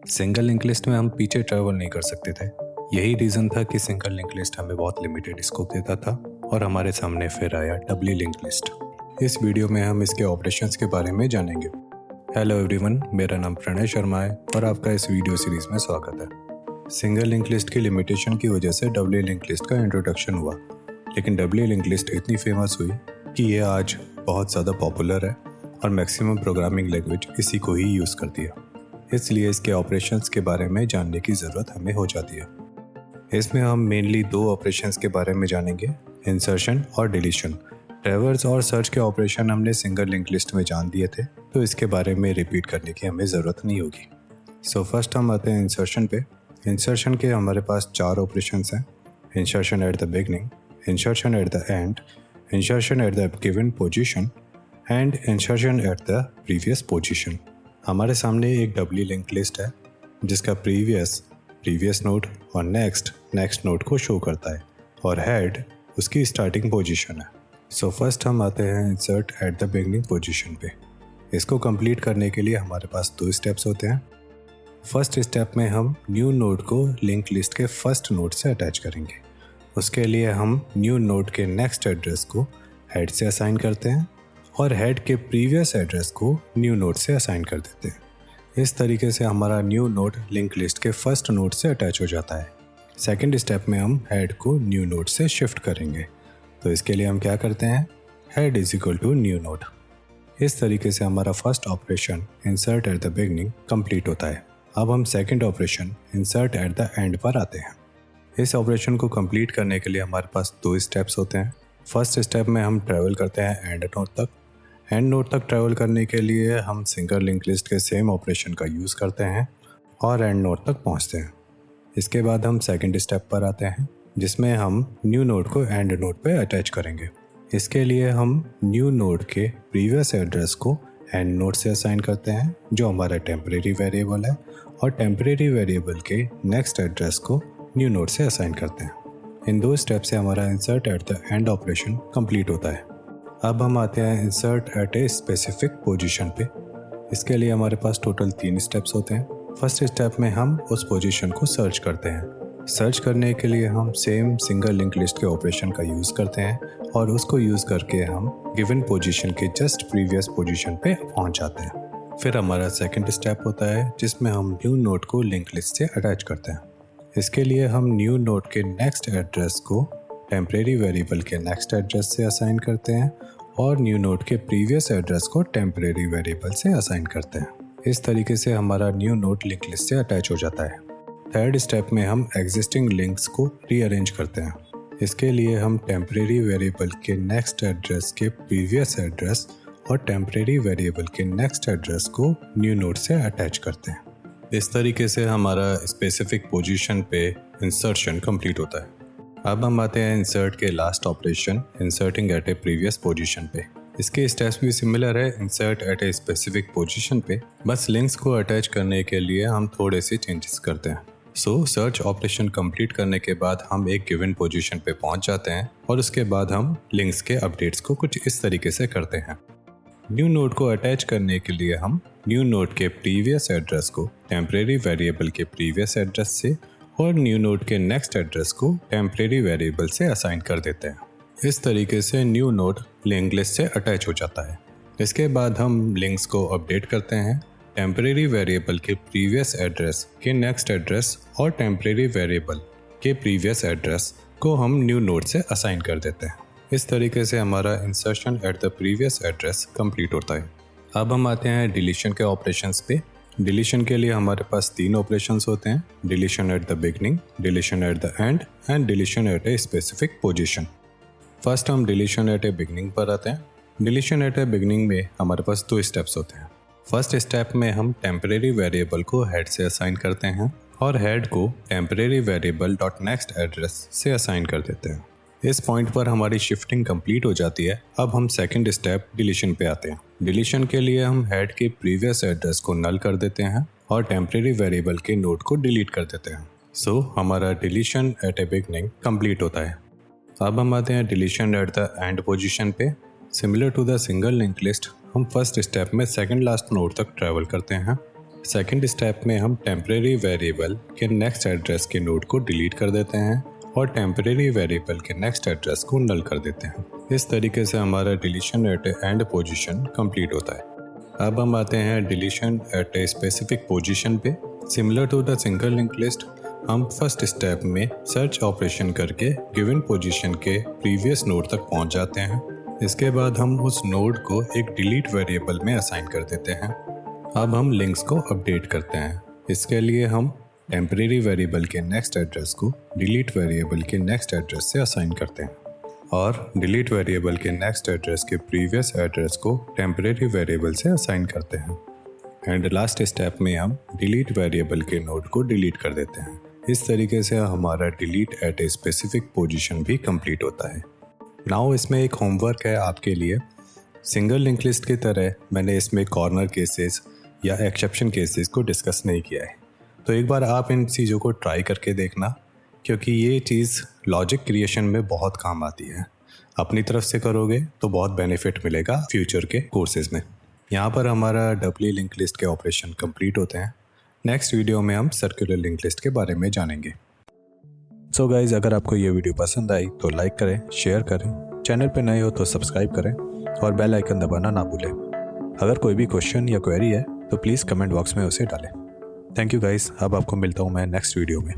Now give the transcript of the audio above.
Single link list में हम पीछे ट्रैवल नहीं कर सकते थे। यही रीज़न था कि सिंगल लिंक लिस्ट हमें बहुत लिमिटेड स्कोप देता था और हमारे सामने फिर आया डबली लिंक लिस्ट। इस वीडियो में हम इसके ऑपरेशंस के बारे में जानेंगे। हेलो एवरीवन, मेरा नाम प्रणय शर्मा है और आपका इस वीडियो सीरीज में स्वागत है। सिंगल लिंक लिस्ट की लिमिटेशन की वजह से डबली लिंक लिस्ट का इंट्रोडक्शन हुआ, लेकिन डबली लिंक लिस्ट इतनी फेमस हुई कि ये आज बहुत ज़्यादा पॉपुलर है और मैक्सिमम प्रोग्रामिंग लैंग्वेज इसी को ही यूज़ करती है। इसलिए इसके ऑपरेशंस के बारे में जानने की ज़रूरत हमें हो जाती है। इसमें हम मेनली दो ऑपरेशंस के बारे में जानेंगे, इंसर्शन और डिलीशन। ट्रैवर्स और सर्च के ऑपरेशन हमने सिंगल लिंक लिस्ट में जान दिए थे, तो इसके बारे में रिपीट करने की हमें ज़रूरत नहीं होगी। सो फर्स्ट हम आते हैं इंसर्शन पे। इंसर्शन के हमारे पास चार ऑपरेशंस हैं: insertion eight the beginning, insertion eight the and, insertion at the given position and insertion at the previous position. हमारे सामने एक डबली लिंक लिस्ट है जिसका प्रीवियस नोड और नेक्स्ट नोड को शो करता है और हेड उसकी स्टार्टिंग पोजीशन है। सो फर्स्ट हम आते हैं insert at the beginning position पे। इसको कंप्लीट करने के लिए हमारे पास दो स्टेप्स होते हैं। फर्स्ट स्टेप में हम न्यू नोड को लिंक लिस्ट के फर्स्ट नोड से अटैच करेंगे। उसके लिए हम न्यू नोड के नेक्स्ट एड्रेस को हेड से असाइन करते हैं और हेड के प्रीवियस एड्रेस को न्यू नोड से असाइन कर देते हैं। इस तरीके से हमारा न्यू नोड लिंक लिस्ट के फर्स्ट नोड से अटैच हो जाता है। सेकंड स्टेप में हम हेड को न्यू नोड से शिफ्ट करेंगे, तो इसके लिए हम क्या करते हैं, head is equal to new node. इस तरीके से हमारा first operation insert at the beginning complete होता है। अब हम second operation insert at the end पर आते हैं। इस ऑपरेशन को कंप्लीट करने के लिए हमारे पास दो स्टेप्स होते हैं। फर्स्ट स्टेप में हम ट्रैवल करते हैं एंड नोड तक। एंड नोड तक ट्रैवल करने के लिए हम सिंगल लिंक लिस्ट के सेम ऑपरेशन का यूज़ करते हैं और एंड नोड तक पहुंचते हैं। इसके बाद हम सेकंड स्टेप पर आते हैं जिसमें हम न्यू नोड को एंड नोड पे अटैच करेंगे। इसके लिए हम न्यू नोड के प्रीवियस एड्रेस को एंड नोड से असाइन करते हैं जो हमारा टेम्परेरी वेरिएबल है, और टेम्परेरी वेरिएबल के नेक्स्ट एड्रेस को न्यू नोड से असाइन करते हैं। इन दो स्टेप से हमारा insert at the end operation complete होता है। अब हम आते हैं insert at a specific position पे। इसके लिए हमारे पास टोटल 3 स्टेप्स होते हैं। फर्स्ट स्टेप में हम उस पोजीशन को सर्च करते हैं। सर्च करने के लिए हम सेम सिंगल लिंक लिस्ट के ऑपरेशन का यूज़ करते हैं और उसको यूज़ करके हम गिवन पोजीशन के जस्ट प्रीवियस पोजीशन पे पहुंच जाते हैं। फिर हमारा सेकंड स्टेप होता है जिसमें हम न्यू नोड को लिंक लिस्ट से अटैच करते हैं। इसके लिए हम न्यू नोड के नेक्स्ट एड्रेस को टेम्परेरी वेरिएबल के नेक्स्ट एड्रेस से असाइन करते हैं और न्यू नोड के प्रीवियस एड्रेस को टेम्परेरी वेरिएबल से असाइन करते हैं। इस तरीके से हमारा न्यू नोड लिंक लिस्ट से अटैच हो जाता है। थर्ड स्टेप में हम एग्जिस्टिंग लिंक्स को रीअरेंज करते हैं। इसके लिए हम टेम्परेरी वेरिएबल के नेक्स्ट एड्रेस के प्रीवियस एड्रेस और टेम्परेरी वेरिएबल के नेक्स्ट एड्रेस को न्यू नोड से अटैच करते हैं। इस तरीके से हमारा स्पेसिफिक पोजीशन पे इंसर्शन कंप्लीट होता है। अब हम आते हैं इंसर्ट के last operation, inserting at a previous position पे। इसके स्टेप्स भी सिमिलर है insert at a specific position पे, बस लिंक्स को अटैच करने के लिए हम थोड़े से चेंजेस करते हैं। सो सर्च ऑपरेशन कंप्लीट करने के बाद हम एक गिवन पोजीशन पे पहुंच जाते हैं और उसके बाद हम लिंक्स के अपडेट्स को कुछ इस तरीके से करते हैं। न्यू नोड को अटैच करने के लिए हम न्यू नोड के प्रीवियस एड्रेस को टेम्परेरी वेरिएबल के प्रीवियस एड्रेस से और न्यू नोड के नेक्स्ट एड्रेस को टेम्परेरी वेरिएबल से असाइन कर देते हैं। इस तरीके से न्यू नोड लिंक लिस्ट से अटैच हो जाता है। इसके बाद हम लिंक्स को अपडेट करते हैं। टेम्परेरी वेरिएबल के प्रीवियस एड्रेस के नेक्स्ट एड्रेस और टेम्परेरी वेरिएबल के प्रीवियस एड्रेस को हम न्यू नोड से असाइन कर देते हैं। इस तरीके से हमारा insertion at the previous address complete होता है। अब हम आते हैं डिलीशन के ऑपरेशंस पे। डिलीशन के लिए हमारे पास 3 ऑपरेशंस होते हैं: deletion at the beginning, deletion at the end and deletion at a specific position. First हम डिलीशन एट ए बिगनिंग पर आते हैं। डिलीशन एट ए बिगनिंग में हमारे पास 2 स्टेप्स होते हैं। फर्स्ट स्टेप में हम टेम्परेरी वेरिएबल को हेड से असाइन करते हैं और हेड को temporary variable dot next address से असाइन कर देते हैं। इस पॉइंट पर हमारी शिफ्टिंग कंप्लीट हो जाती है। अब हम सेकंड स्टेप डिलीशन पे आते हैं। डिलीशन के लिए हम हेड के प्रीवियस एड्रेस को नल कर देते हैं और टेम्परेरी वेरिएबल के नोड को डिलीट कर देते हैं। सो हमारा deletion at a beginning complete होता है। अब हम आते हैं deletion at the end position पे। Similar to the single link list, हम फर्स्ट स्टेप में सेकंड लास्ट नोड तक ट्रैवल करते हैं। सेकंड स्टेप में हम टेम्परेरी वेरिएबल के नेक्स्ट एड्रेस के नोड को डिलीट कर देते हैं और टेम्परेरी वेरिएबल के नेक्स्ट एड्रेस को नल कर देते हैं। इस तरीके से हमारा deletion at end position complete होता है। अब हम आते हैं deletion at a specific position पे। Similar to the single link list, हम फर्स्ट स्टेप में सर्च ऑपरेशन करके गिवन पोजीशन के प्रीवियस नोड तक पहुंच जाते हैं। इसके बाद हम उस नोड को एक डिलीट वेरिएबल में असाइन कर देते हैं। अब हम लिंक्स को अपडेट करते हैं। इसके लिए हम टेम्परेरी वेरिएबल के नेक्स्ट एड्रेस को डिलीट वेरिएबल के नेक्स्ट एड्रेस से असाइन करते हैं और डिलीट वेरिएबल के नेक्स्ट एड्रेस के प्रीवियस एड्रेस को टेम्परेरी वेरिएबल से असाइन करते हैं। एंड लास्ट स्टेप में हम डिलीट वेरिएबल के नोड को डिलीट कर देते हैं। इस तरीके से हमारा delete at a specific position भी कंप्लीट होता है। नाउ इसमें एक होमवर्क है आपके लिए। सिंगल लिंक लिस्ट की तरह मैंने इसमें कॉर्नर केसेस या एक्सेप्शन केसेस को डिस्कस नहीं किया है, तो एक बार आप इन चीज़ों को ट्राई करके देखना, क्योंकि ये चीज़ लॉजिक क्रिएशन में बहुत काम आती है। अपनी तरफ से करोगे तो बहुत बेनिफिट मिलेगा फ्यूचर के कोर्सेज में। यहाँ पर हमारा डबली लिंक लिस्ट के ऑपरेशन कंप्लीट होते हैं। नेक्स्ट वीडियो में हम सर्कुलर लिंक लिस्ट के बारे में जानेंगे। सो गाइज, अगर आपको ये वीडियो पसंद आई तो लाइक करें, शेयर करें, चैनल पे नए हो तो सब्सक्राइब करें और बेल आइकन दबाना ना भूलें। अगर कोई भी क्वेश्चन या क्वेरी है तो प्लीज़ कमेंट बॉक्स में उसे डालें। Thank you guys. अब आपको मिलता हूँ मैं नेक्स्ट वीडियो में।